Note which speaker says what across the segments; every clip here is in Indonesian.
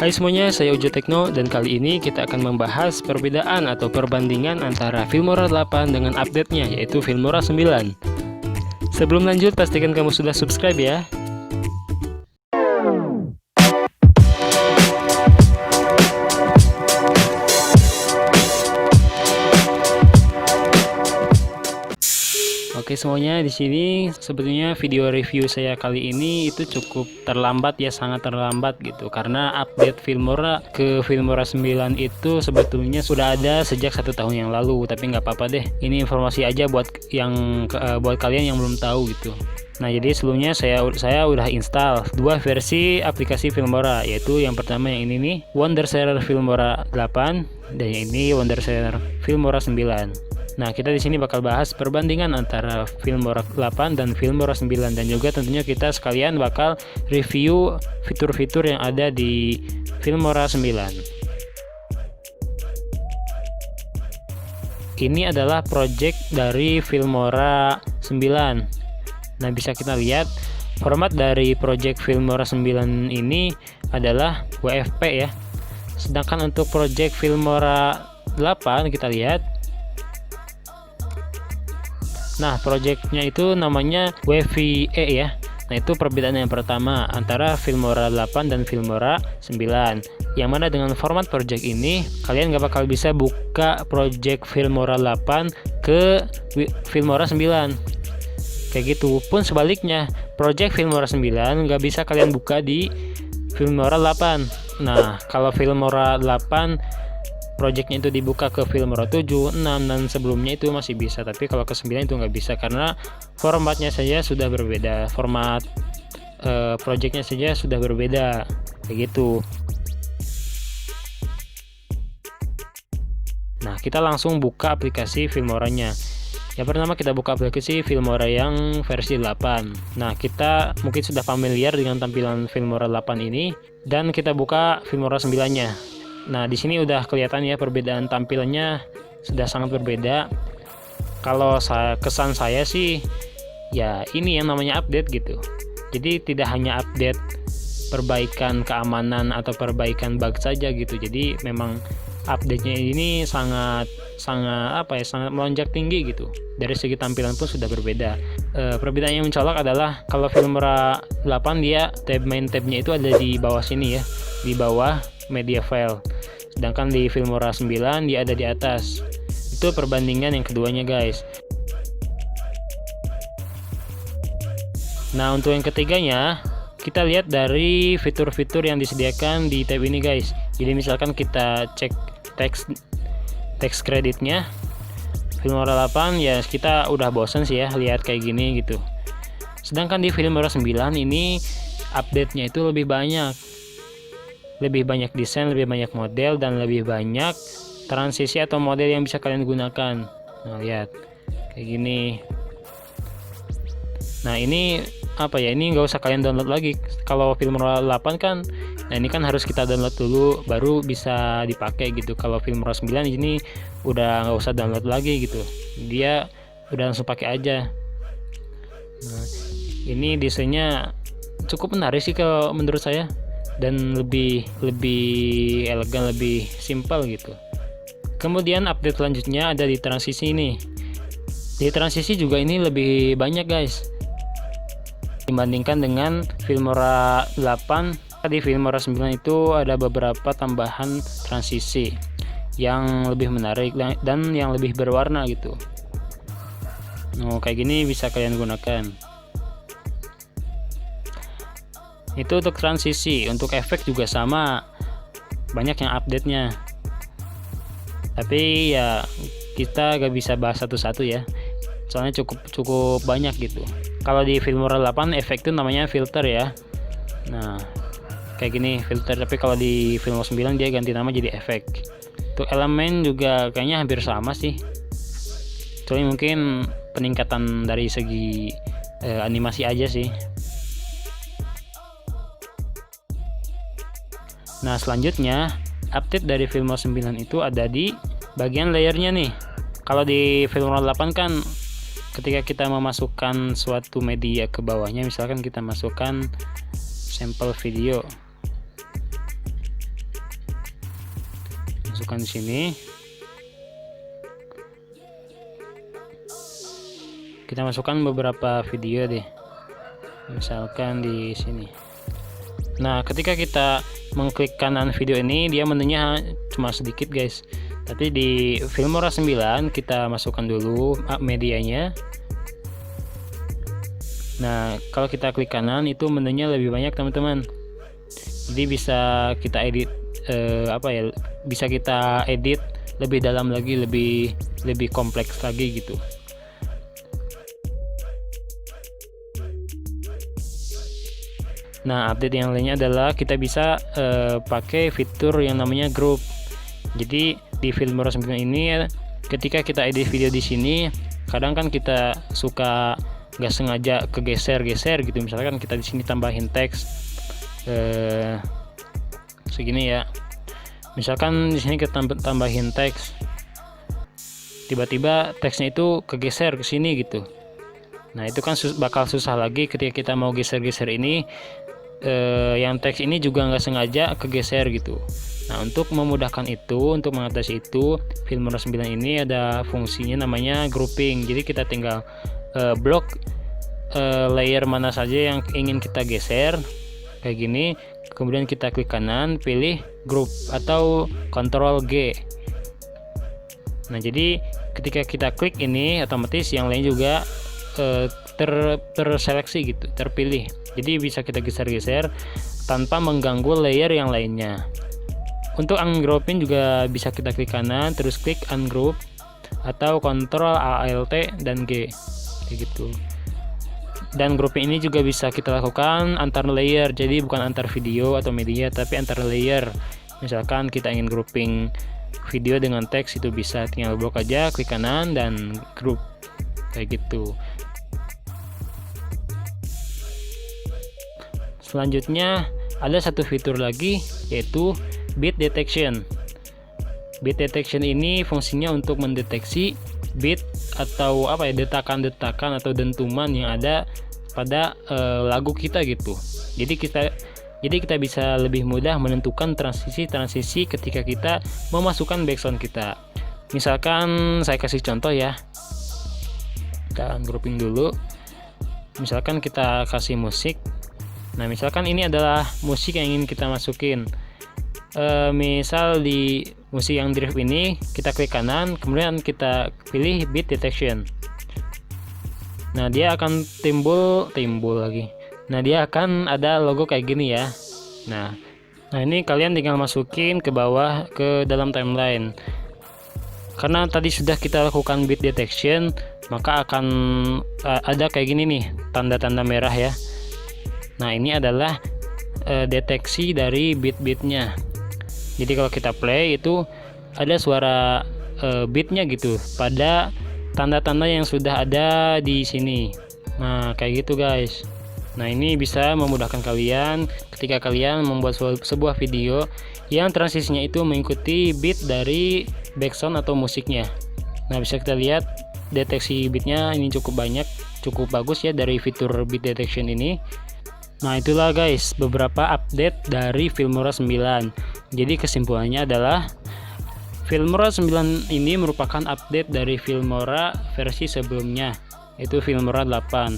Speaker 1: Hai semuanya, saya Ujo Tekno dan kali ini kita akan membahas perbedaan atau perbandingan antara Filmora 8 dengan update-nya yaitu Filmora 9. Sebelum lanjut, pastikan kamu sudah subscribe ya. Oke semuanya, di sini sebetulnya video review saya kali ini itu cukup terlambat ya, sangat terlambat gitu. Karena update Filmora ke Filmora 9 itu sebetulnya sudah ada sejak 1 tahun yang lalu, tapi nggak apa-apa deh. Ini informasi aja buat buat kalian yang belum tahu gitu. Nah, jadi sebelumnya saya udah install dua versi aplikasi Filmora, yaitu yang pertama yang ini nih, Wondershare Filmora 8 dan yang ini Wondershare Filmora 9. Nah, kita di sini bakal bahas perbandingan antara Filmora 8 dan Filmora 9 dan juga tentunya kita sekalian bakal review fitur-fitur yang ada di Filmora 9. Ini adalah project dari Filmora 9. Nah, bisa kita lihat format dari project Filmora 9 ini adalah WFP ya. Sedangkan untuk project Filmora 8 kita lihat, nah, projectnya itu namanya WVE ya. Nah, itu perbedaan yang pertama antara Filmora 8 dan Filmora 9. Yang mana dengan format project ini, kalian gak bakal bisa buka project Filmora 8 ke Filmora 9. Kayak gitu. Pun sebaliknya, project Filmora 9 gak bisa kalian buka di Filmora 8. Nah, kalau Filmora 8 projectnya itu dibuka ke Filmora 7, 6 dan sebelumnya itu masih bisa, tapi kalau ke 9 itu nggak bisa karena formatnya saja sudah berbeda, format projectnya saja sudah berbeda kayak gitu. Nah, kita langsung buka aplikasi Filmoranya. Yang pertama kita buka aplikasi Filmora yang versi 8. Nah, kita mungkin sudah familiar dengan tampilan Filmora 8 ini dan kita buka Filmora 9-nya. Nah, di sini udah kelihatan ya perbedaan tampilannya sudah sangat berbeda. Kalau kesan saya sih ya ini yang namanya update gitu. Jadi tidak hanya update perbaikan keamanan atau perbaikan bug saja gitu. Jadi memang update-nya ini sangat melonjak tinggi gitu. Dari segi tampilan pun sudah berbeda. Perbedaan yang mencolok adalah kalau Filmora 8 dia main tabnya itu ada di bawah sini ya, di bawah media file. Sedangkan di Filmora 9 dia ada di atas. Itu perbandingan yang keduanya guys. Nah, untuk yang ketiganya kita lihat dari fitur-fitur yang disediakan di tab ini guys. Jadi misalkan kita cek teks kreditnya Filmora 8 ya, kita udah bosen sih ya lihat kayak gini gitu. Sedangkan di Filmora 9 ini update-nya itu lebih banyak desain, lebih banyak model, dan lebih banyak transisi atau model yang bisa kalian gunakan. Nah, lihat kayak gini. Nah, ini apa ya, ini nggak usah kalian download lagi. Kalau Filmora 8 kan, nah ini kan harus kita download dulu baru bisa dipakai gitu. Kalau Filmora 9 ini udah nggak usah download lagi gitu, dia udah langsung pakai aja. Nah, ini desainnya cukup menarik sih kalau menurut saya, dan lebih elegan, lebih simpel gitu. Kemudian update selanjutnya ada di transisi ini. Di transisi juga ini lebih banyak guys dibandingkan dengan Filmora 8. Di Filmora 9 itu ada beberapa tambahan transisi yang lebih menarik dan yang lebih berwarna gitu. Nah, kayak gini bisa kalian gunakan. Itu untuk transisi. Untuk efek juga sama, banyak yang update-nya, tapi ya kita gak bisa bahas satu-satu ya, soalnya cukup banyak gitu. Kalau di Filmora 8 efek itu namanya filter ya. Nah, kayak gini filter, tapi kalau di Filmora 9 dia ganti nama jadi efek. Untuk elemen juga kayaknya hampir sama sih, soalnya mungkin peningkatan dari segi animasi aja sih. Nah, selanjutnya update dari Filmora 9 itu ada di bagian layernya nih. Kalau di Filmora 8 kan ketika kita memasukkan suatu media ke bawahnya, misalkan kita masukkan sampel video. masukkan di sini. Kita masukkan beberapa video deh, misalkan di sini. Nah, ketika kita mengklik kanan video ini, dia menunya cuma sedikit guys. Tapi di Filmora 9 kita masukkan dulu medianya. Nah, kalau kita klik kanan itu menunya lebih banyak teman-teman. Jadi bisa kita edit bisa kita edit lebih dalam lagi, lebih kompleks lagi gitu. Nah, update yang lainnya adalah kita bisa pakai fitur yang namanya group. Jadi di Filmora 9 ini ketika kita edit video di sini, kadang kan kita suka nggak sengaja kegeser-geser gitu. Misalkan kita di sini tambahin teks segini ya. Misalkan di sini kita tambahin teks, tiba-tiba teksnya itu kegeser ke sini gitu. Nah, itu kan bakal susah lagi ketika kita mau geser-geser ini. Yang teks ini juga nggak sengaja kegeser gitu. Nah, untuk memudahkan itu, untuk mengatasi itu, Filmora 9 ini ada fungsinya namanya grouping. Jadi kita tinggal blok layer mana saja yang ingin kita geser kayak gini, kemudian kita klik kanan, pilih group atau Ctrl G. Nah, jadi ketika kita klik ini, otomatis yang lain juga terseleksi gitu, terpilih. Jadi bisa kita geser-geser tanpa mengganggu layer yang lainnya. Untuk ungrouping juga bisa kita klik kanan, terus klik ungroup atau Ctrl Alt dan G kayak gitu. Dan grouping ini juga bisa kita lakukan antar layer, jadi bukan antar video atau media, tapi antar layer. Misalkan kita ingin grouping video dengan teks, itu bisa tinggal blok aja, klik kanan dan group kayak gitu. Selanjutnya ada satu fitur lagi, yaitu beat detection. Beat detection ini fungsinya untuk mendeteksi beat atau detakan-detakan atau dentuman yang ada pada lagu kita gitu. Jadi kita bisa lebih mudah menentukan transisi ketika kita memasukkan background kita. Misalkan saya kasih contoh ya. Kita grouping dulu. Misalkan kita kasih musik. Nah, misalkan ini adalah musik yang ingin kita masukin. Misal di musik yang drift ini, kita klik kanan, kemudian kita pilih beat detection. Nah, dia akan timbul lagi. Nah, dia akan ada logo kayak gini ya. Nah, ini kalian tinggal masukin ke bawah ke dalam timeline. Karena tadi sudah kita lakukan beat detection, maka akan ada kayak gini nih, tanda-tanda merah ya. Nah, ini adalah deteksi dari beat-beatnya. Jadi kalau kita play itu ada suara beatnya gitu pada tanda-tanda yang sudah ada di sini. Nah, kayak gitu guys. Nah, ini bisa memudahkan kalian ketika kalian membuat sebuah video yang transisinya itu mengikuti beat dari background atau musiknya. Nah, bisa kita lihat deteksi beatnya ini cukup banyak, cukup bagus ya dari fitur beat detection ini. Nah, itulah guys beberapa update dari Filmora 9. Jadi kesimpulannya adalah Filmora 9 ini merupakan update dari Filmora versi sebelumnya, yaitu Filmora 8.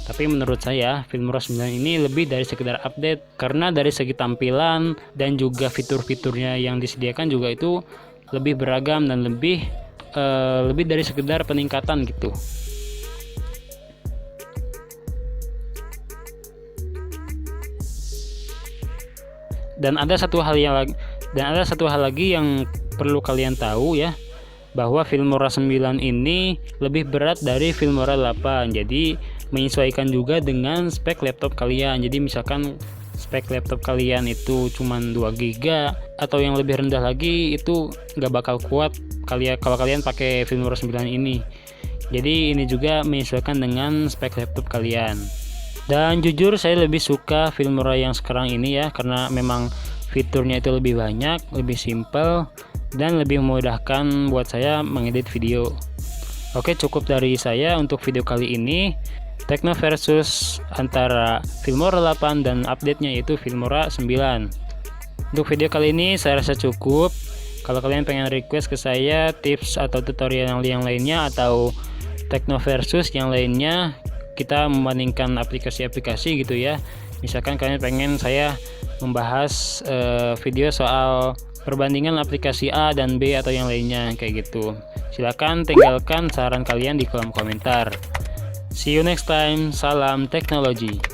Speaker 1: Tapi menurut saya Filmora 9 ini lebih dari sekedar update, karena dari segi tampilan dan juga fitur-fiturnya yang disediakan juga itu lebih beragam dan lebih dari sekedar peningkatan gitu. Dan ada satu hal lagi yang perlu kalian tahu ya, bahwa Filmora 9 ini lebih berat dari Filmora 8. Jadi menyesuaikan juga dengan spek laptop kalian. Jadi misalkan spek laptop kalian itu cuman 2 GB atau yang lebih rendah lagi, itu nggak bakal kuat kalau kalian pakai Filmora 9 ini. Jadi ini juga menyesuaikan dengan spek laptop kalian. Dan jujur saya lebih suka Filmora yang sekarang ini ya, karena memang fiturnya itu lebih banyak, lebih simple, dan lebih memudahkan buat saya mengedit video. Oke, cukup dari saya untuk video kali ini. Tekno versus antara Filmora 8 dan update-nya yaitu Filmora 9. Untuk video kali ini saya rasa cukup. Kalau kalian pengen request ke saya tips atau tutorial yang lainnya atau Teknoversus yang lainnya, kita membandingkan aplikasi-aplikasi gitu ya. Misalkan kalian pengen saya membahas video soal perbandingan aplikasi A dan B atau yang lainnya kayak gitu. Silakan tinggalkan saran kalian di kolom komentar. See you next time. Salam teknologi.